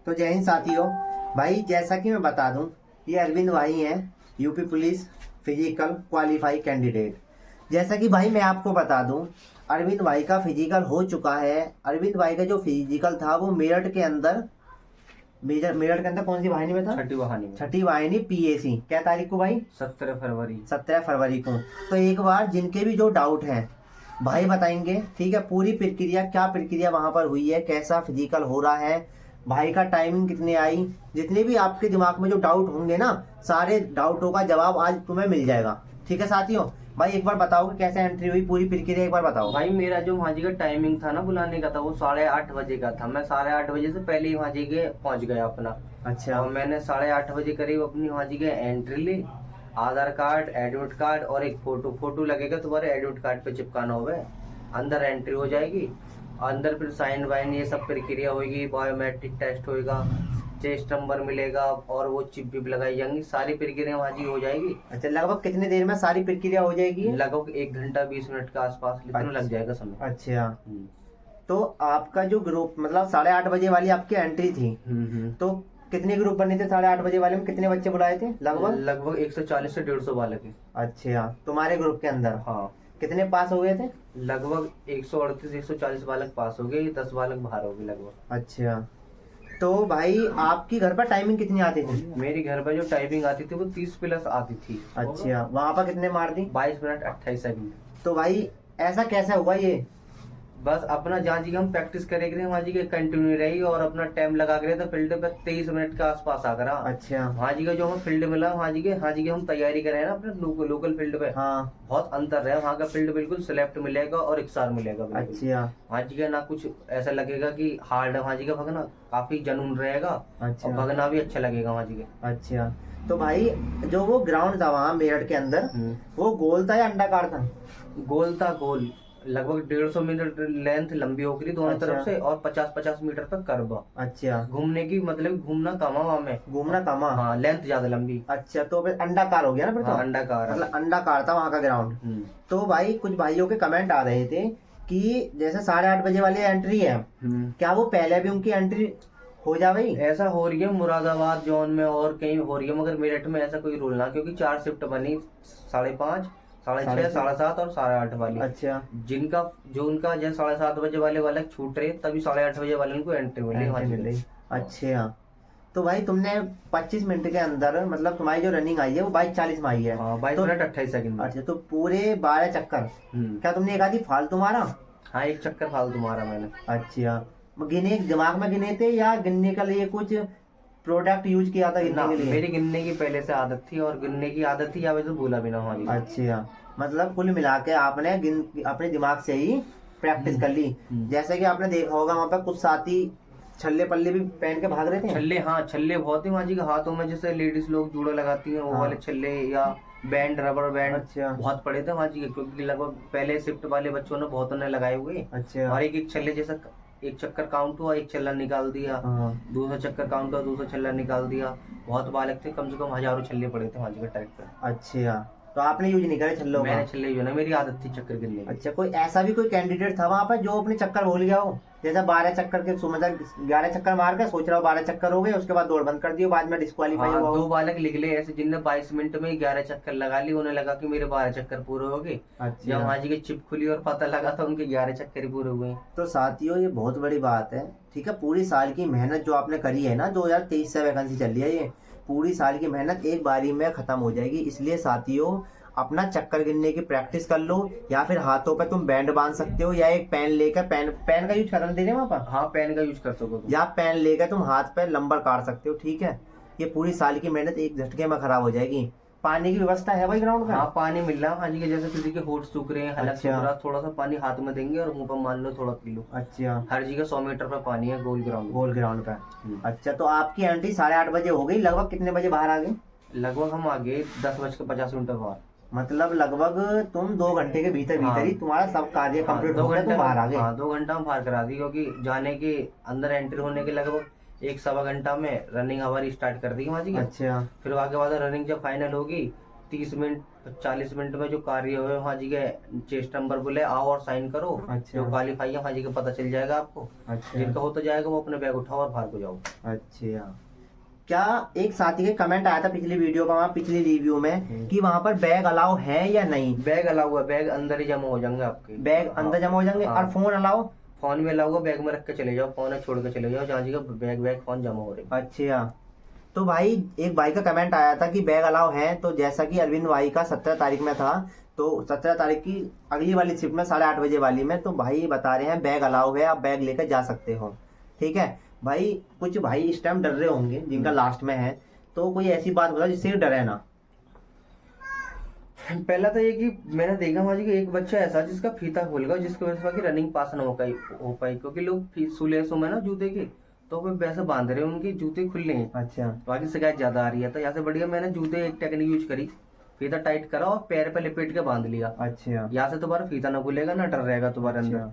तो जय हिंद साथियों। भाई जैसा कि मैं बता दूं, ये अरविंद भाई हैं, UP police physical qualify candidate. जैसा कि भाई मैं आपको बता दूं, अरविंद भाई का फिजिकल हो चुका है। अरविंद भाई का जो फिजिकल था वो मेरठ के अंदर कौन सी वाहिनी में था? छठी वाहिनी में। छठी वाहिनी पीएसी। क्या तारीख को भाई? 17 फरवरी। 17 फरवरी को। तो एक बार जिनके भी जो डाउट हैं भाई बताएंगे, ठीक है, पूरी प्रक्रिया, क्या प्रक्रिया वहां पर हुई है, कैसा फिजिकल हो रहा है, भाई का टाइमिंग कितने आई, जितने भी आपके दिमाग में जो डाउट होंगे ना, सारे डाउटों का जवाब आज तुम्हें मिल जाएगा। ठीक है साथियों, भाई एक बार बताओ कि कैसे एंट्री हुई, पूरी प्रक्रिया एक बार बताओ। भाई मेरा जो वहाँ जी का टाइमिंग था ना बुलाने का था, वो 8:30 बजे का था। मैं 8:30 बजे से पहले ही वहाँ जी के पहुँच गया अपना। अच्छा। और मैंने 8:30 बजे करीब अपनी वहाँ जी के एंट्री ली। आधार कार्ड, एडमिट कार्ड और एक फोटो लगेगा, तुम्हारे एडमिट कार्ड पे चिपकाना होगा। अंदर एंट्री हो जाएगी। अंदर फिर साइन वाइन ये सब प्रक्रिया होगी, बायोमेट्रिक टेस्ट होएगा, चेस्ट नंबर मिलेगा और वो चिप भी लगाई जाएंगी। सारी प्रक्रिया वहाँ जी हो जाएगी। अच्छा, लगभग कितने देर में सारी प्रक्रिया हो जाएगी? लगभग 1 घंटा 20 मिनट के आसपास इतना लग जाएगा समय। अच्छा। तो आपका जो ग्रुप, मतलब 8:30 बजे वाली आपकी एंट्री थी, तो कितने ग्रुप बने थे? 8:30 बजे वाले में कितने बच्चे बुलाए थे? लगभग 140 से 150 बालक है। अच्छा, तुम्हारे ग्रुप के अंदर हाँ, कितने पास हो गए थे? लगभग 138 140 बालक पास हो गए, 10 बालक बाहर हो गए लगभग। अच्छा, तो भाई आपकी घर पर टाइमिंग कितनी आती थी? मेरी घर पर जो टाइमिंग आती थी वो 30 प्लस आती थी। अच्छा, वहां पर कितने मार दी? 22 मिनट 28 सेकंड। तो भाई ऐसा कैसा हुआ ये? बस अपना जहाँ जी के हम प्रैक्टिस करेंगे वहाँ जी के कंटिन्यू रही और अपना टाइम लगा के तो फील्ड पे 23 मिनट के आसपास आ करा। अच्छा। वहाँ जी का जो हमें फील्ड मिला, वहाँ जी के हम तैयारी करें ना अपने लोकल फील्ड पे। हाँ। बहुत अंतर है। वहाँ का फील्ड बिल्कुल स्लेप्ट मिलेगा और इक्सार मिलेगा बिल्कुल। अच्छा। वहाँ जी का ना कुछ ऐसा लगेगा कि हार्ड है। वहाँ जी का भगना काफी जनून रहेगा। अच्छा। और भगना भी अच्छा लगेगा वहाँ जी के। अच्छा, तो भाई जो वो ग्राउंड था वहाँ मेरठ के अंदर, वो गोल था या अंडाकार था? गोल था, गोल। लगभग 150 मीटर लेंथ लंबी होगी दोनों अच्छा। तरफ से और 50-50 मीटर तक कर्व। अच्छा, घूमने की मतलब घूमना कम है वहाँ में। घूमना कमा। हाँ, लेंथ ज्यादा लंबी। अच्छा, तो फिर अंडाकार हो गया ना फिर तो। हाँ, अंडाकार है। मतलब अंडाकार था वहाँ का ग्राउंड। तो भाई कुछ भाइयों के कमेंट आ रहे थे कि जैसे 8:30 बजे वाली एंट्री है, क्या वो पहले भी उनकी एंट्री हो जा भाई? ऐसा हो रही है मुरादाबाद जोन में और कहीं हो रही है, मगर मेरठ में ऐसा कोई रूल ना, क्योंकि 4 शिफ्ट बनी, 5:30, 6:30, 7:30 और 8:30 वाली। अच्छा। जिनका जो उनका जैसे 7:30 बजे वाले छूट रहे, तभी 8:30 बजे वाले उनको एंट्री मिली। अच्छा, तो भाई तुमने 25 मिनट के अंदर, मतलब तुम्हारी जो रनिंग आई है वो 22:40 में आई है। 22 मिनट 28 सेकंड। अच्छा, तो पूरे 12 चक्कर क्या तुमने एक आधी फालतू मारा? हाँ, 1 चक्कर फालतू मारा मैंने। अच्छा, गिने दिमाग में गिने थे या गिनने के लिए कुछ प्रोडक्ट यूज किया था गिनने के लिए? मेरी गिनने की पहले से आदत थी और गिनने की आदत थी, या वैसे भूला भी ना हुआ। अच्छा, मतलब कुल मिला के आपने अपने दिमाग से ही प्रैक्टिस कर ली। जैसे कि आपने देखा होगा वहाँ पर कुछ साथी छल्ले पल्ले भी पहन के भाग रहे थे। छल्ले, हाँ, छल्ले बहुत ही वहाँ जी के हाथों में, जैसे लेडीज लोग जूड़ा लगाती हैं वो वाले छल्ले, या बैंड, रबर बैंड। अच्छा। बहुत पड़े थे वहाँ जी के, क्योंकि लगभग पहले शिफ्ट वाले बच्चों ने बहुतों ने लगाए हुए। अच्छा। और एक छल्ले जैसा, एक चक्कर काउंट हुआ, एक छल्ला निकाल दिया। दूसरा चक्कर काउंट हुआ, दूसरा छल्ला निकाल दिया। बहुत बालक थे, कम से कम हजारों छल्ले पड़े थे वहाँ जी के ट्रैक पे। अच्छा, तो आपने यूज नहीं करे छल्लों का? मैंने छल्ले यूज ना, मेरी आदत थी चक्कर गिनने की। अच्छा, कोई ऐसा भी कोई कैंडिडेट था वहाँ पर जो अपने चक्कर भूल गया हो? जैसे 12 चक्कर के, मतलब 11 चक्कर मार कर सोच रहा हो 12 चक्कर हो गए, उसके बाद दौड़ बंद कर दियो, बाद में डिस्क्वालीफाई हुआ हो? 2 बालक निकले ऐसे जिनने 22 मिनट में 11 चक्कर लगा ली। उन्हें लगा कि मेरे 12 चक्कर पूरे हो गए। अच्छा। जब वहाँ जी की चिप खुली और पता लगा तो उनके 11 चक्कर ही पूरे हुए। तो साथियों ये बहुत बड़ी बात है। ठीक है, पूरी साल की मेहनत जो आपने करी है ना, 2023 से वैकेंसी चल रही है, ये पूरी साल की मेहनत एक बारी में खत्म हो जाएगी। इसलिए साथियों अपना चक्कर गिनने की प्रैक्टिस कर लो, या फिर हाथों पे तुम बैंड बांध सकते हो, या एक पेन लेकर, पेन का यूज करना दे रहे वहाँ पर? हाँ, पेन का यूज कर सको तुम। या पेन लेकर तुम हाथ पे नंबर काट सकते हो। ठीक है, ये पूरी साल की मेहनत एक झटके में खराब हो जाएगी। पानी की व्यवस्था है भाई ग्राउंड का? हाँ, पानी मिल रहा है। हाँ जी के जैसे किसी के होठ सूख रहे हैं, हलक सूख अच्छा। रहा, थोड़ा सा पानी हाथ में देंगे और मुंह पर मान लो, थोड़ा पी लो। अच्छा, हर जगह 100 मीटर पर पानी है गोल ग्राउंड पे। अच्छा, तो आपकी एंट्री 8:30 बजे हो गई, लगभग कितने बजे बाहर आ गए? लगभग हम आगे 10:50 बाहर। मतलब लगभग तुम 2 घंटे के भीतर ही तुम्हारा सब कार्य कंप्लीट हो गया, तुम बाहर आ गए। हाँ, 2 घंटा में बाहर करा दी, क्योंकि जाने के अंदर एंट्री होने के लगभग 1 सवा घंटा में रनिंग हमारी स्टार्ट कर दी वहाँ जी। अच्छा। फिर आगे बाद रनिंग जब फाइनल होगी 30 मिनट 40 मिनट में जो कार्य हुए वहाँ जी के चेस्ट नंबर बोले आओ और साइन करो। अच्छा। जो क्वालिफाई है वहाँ जी के पता चल जाएगा आपको। अच्छा जिनका होता जाएगा वो अपने बैग उठाओ और बाहर को जाओ। अच्छा। क्या एक साथी के कमेंट आया था पिछली वीडियो का, वहाँ पिछली रिव्यू में कि वहाँ पर बैग अलाउ है या नहीं? बैग अलाउ है, बैग अंदर ही जमा हो जाएंगे आपके। बैग अंदर जमा हो जाएंगे। हाँ। और फोन अलाउ? फोन में अलाउ है, बैग में रख के चले जाओ, फोन है छोड़ के चले जाओ जहाँ जी का बैग फोन जमा हो रहे। अच्छा। तो भाई एक भाई का कमेंट आया था कि बैग अलाउ है, तो जैसा कि अरविंद भाई का 17 तारीख में था, तो 17 तारीख की अगली वाली शिफ्ट में 8:30 बजे वाली में, तो भाई बता रहे हैं बैग अलाउ है, आप बैग लेकर जा सकते हो। ठीक है भाई। कुछ भाई इस टाइम डर रहे होंगे जिनका लास्ट में है, तो कोई ऐसी बात बताओ जिससे डरे ना। पहला तो ये कि मैंने देखा वहाँ जी कि एक बच्चा ऐसा जिसका फीता खुल गया, जिसकी वजह से रनिंग पास ना हो पाई, क्योंकि लोग सुलेसों में ना जूते के तो वो वैसे बांध रहे हैं, उनके जूते खुले हैं। अच्छा। बाकी शिकायत ज्यादा आ रही है, तो यहाँ से बढ़िया मैंने जूते एक टेक्निक यूज करी, फीता टाइट करा और पैर पे लिपेट के बांध लिया। अच्छा। यहाँ से तुम्हारा फीता ना खुलेगा ना डर रहेगा तुम्हारे अंदर।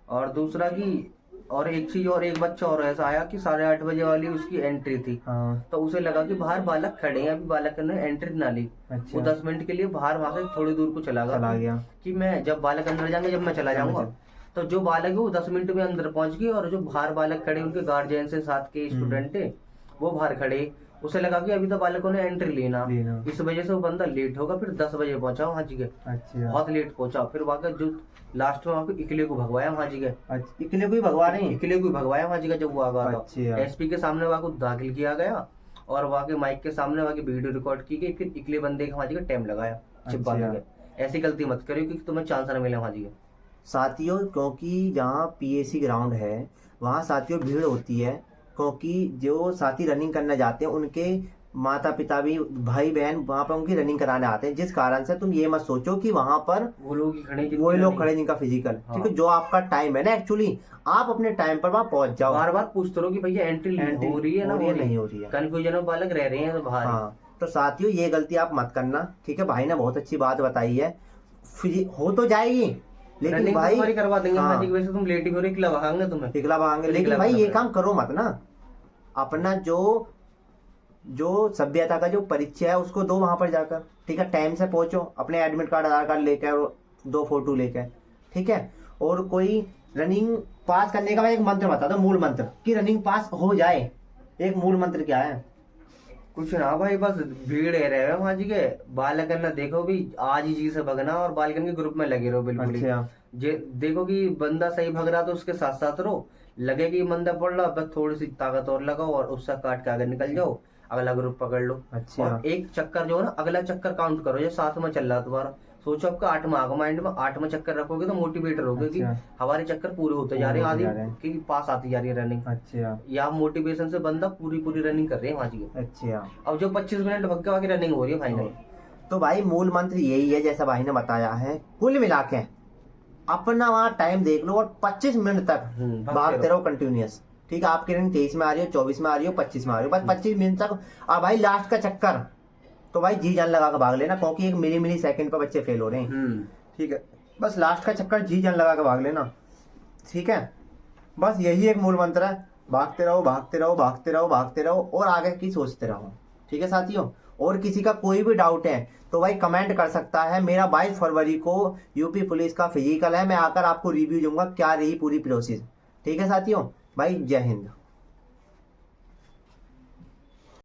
और दूसरा की और एक चीज और, एक बच्चा और ऐसा आया कि 8:30 बजे वाली उसकी एंट्री थी। हाँ। तो उसे लगा कि बाहर बालक खड़े हैं, अभी बालक ने एंट्री ना ली। अच्छा। वो 10 मिनट के लिए बाहर वहां से थोड़ी दूर को चला गया कि मैं जब बालक अंदर जाएंगे जब मैं चला जाऊंगा। तो जो बालक है वो 10 मिनट में अंदर पहुंच गए, और जो बाहर बालक खड़े उनके गार्जियन से साथ के स्टूडेंट है वो बाहर खड़े, उसे लगा कि अभी तो बालकों ने एंट्री लेना, इस वजह से वो बंदा लेट होगा। फिर 10 बजे पहुंचा वहाँ जी के। अच्छा। बहुत लेट पहुंचा। फिर वहाँ जो लास्ट में वहाँ इकले को भगवाया वहाँ जी के। इकले को ही भगवा रहे हैं? इकले को ही भगवाया वहाँ जी का जब वो आ गया था। एसपी के सामने वहाँ को दाखिल किया गया और वहाँ के माइक के सामने वहाँ की वीडियो रिकॉर्ड की गई। फिर इकले बंदे का वहाँ जी का टाइम लगाया चिपकाने के। ऐसी गलती मत करियो क्योंकि तुम्हें चांस ना मिले वहाँ जी के। साथियों, क्योंकि जहाँ पीएसी ग्राउंड है वहाँ साथियों भीड़ होती है, क्योंकि जो साथी रनिंग करने जाते हैं उनके माता पिता भी, भाई बहन वहाँ पर उनकी रनिंग कराने आते हैं, जिस कारण से तुम ये मत सोचो कि वहाँ पर वो लोग खड़े जिनका फिजिकल। हाँ। ठीक है, जो आपका टाइम है ना, एक्चुअली आप अपने टाइम पर वहाँ पहुँच जाओ। बार बार पूछते रहो कि भैया एंट्री हो रही है ना, नहीं हो रही है, कंफ्यूजन में बालक रह रहे हैं तो बाहर। हाँ। तो साथियों ये गलती आप मत करना। ठीक है, भाई ने बहुत अच्छी बात बताई है, हो तो जाएगी लेकिन भाई करवा देंगे। हाँ। वैसे तुम लेट हो रहे, इकला भागेंगे तुम्हें, इकला भागेंगे, लेकिन भाई ये काम करो मत ना। अपना जो सभ्यता का जो परिचय है उसको दो वहां पर जाकर। ठीक है, टाइम से पहुंचो, अपने एडमिट कार्ड आधार कार्ड लेकर, 2 फोटो लेकर। ठीक है, और कोई रनिंग पास करने का मैं एक मंत्र बता दो, मूल मंत्र कि रनिंग पास हो जाए। एक मूल मंत्र क्या है? कुछ ना भाई, बस भीड़ रहे वहाँ जी के, बालकन ना देखो भी आज ही जी से भगना और बालकन के ग्रुप में लगे रहो बिल्कुल। अच्छा। देखो कि बंदा सही भग रहा तो उसके साथ साथ रहो, लगे कि बंदा पड़ रहा बस थोड़ी सी ताकत और लगाओ और उससे काट के आगे निकल जाओ, अगला ग्रुप पकड़ लो। अच्छा। और एक चक्कर जो है ना, अगला चक्कर काउंट करो, जो 7 में चल रहा तुम्हारा, सोचो आपका 8 में आगा माइंड में, 8 में चक्कर रखोगे तो मोटिवेट रहोगे। अच्छा। कि हमारे चक्कर पूरे होते जा रहे हैं, आधी की पास आती जा रही है रनिंग। अच्छा। या मोटिवेशन से बंदा पूरी रनिंग कर रहे हैं वहाँ जी। अच्छा। अब जो 25 मिनट भग के वहाँ की रनिंग हो रही है फाइनल। तो भाई मूल मंत्र यही है जैसा भाई ने बताया है, कुल मिला के अपना वहाँ टाइम देख लो और 25 मिनट तक भागते रहो कंटिन्यूअस। ठीक है, आपकी रनिंग 23 में आ रही हो, 24 में आ रही हो, 25 में आ रही हो, बस 25 मिनट तक। अब भाई लास्ट का चक्कर तो भाई जी जान लगा कर भाग लेना, क्योंकि एक मिली सेकंड पर बच्चे फेल हो रहे हैं। ठीक है, बस लास्ट का चक्कर जी जान लगा कर भाग लेना। ठीक है, बस यही एक मूल मंत्र है, भागते रहो भागते रहो भागते रहो भागते रहो और आगे की सोचते रहो। ठीक है साथियों, और किसी का कोई भी डाउट है तो भाई कमेंट कर सकता है। मेरा 22 फरवरी को यूपी पुलिस का फिजिकल है, मैं आकर आपको रिव्यू दूंगा क्या रही पूरी प्रोसेस। ठीक है साथियों, भाई जय हिंद।